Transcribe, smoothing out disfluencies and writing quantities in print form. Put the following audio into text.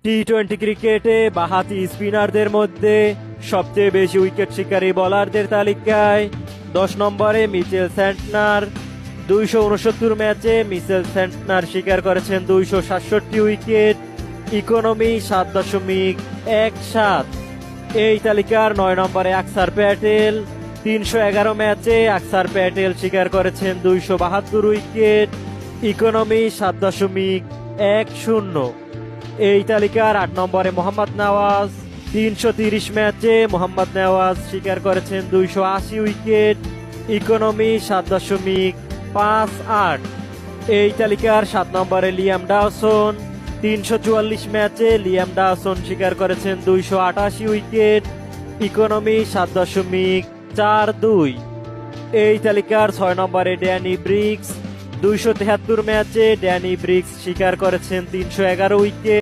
টি-20 ক্রিকেটে বাঁহাতি স্পিনারদের মধ্যে সবচেয়ে বেশি উইকেট শিকারী বোলারদের তালিকায় 10 নম্বরে মিচেল স্যান্টনার। 269 ম্যাচে মিচেল স্যান্টনার শিকার করেছেন 267 উইকেট, ইকোনমি 7.17। এই তালিকার 9 নম্বরে আকসার প্যাটেল। 311 ম্যাচে আকসার প্যাটেল শিকার করেছেন 272 উইকেট, ইকোনমি 7.10। এই তালিকার 8 নম্বরে মোহাম্মদ নওয়াজ। 330 ম্যাচে মোহাম্মদ নওয়াজ শিকার করেছেন 280 উইকেট, ইকোনমি 7.58। এই তালিকার 7 নম্বরে লিয়াম ডাওসন। 344 ম্যাচে লিয়াম ডাওসন শিকার করেছেন 288 উইকেট, ইকোনমি 7.42। এই তালিকার 6 নম্বরে ড্যানি ব্রিক্স। 273 ম্যাচে ড্যানি ব্রিক্স শিকার করেছেন 311 উইকেট।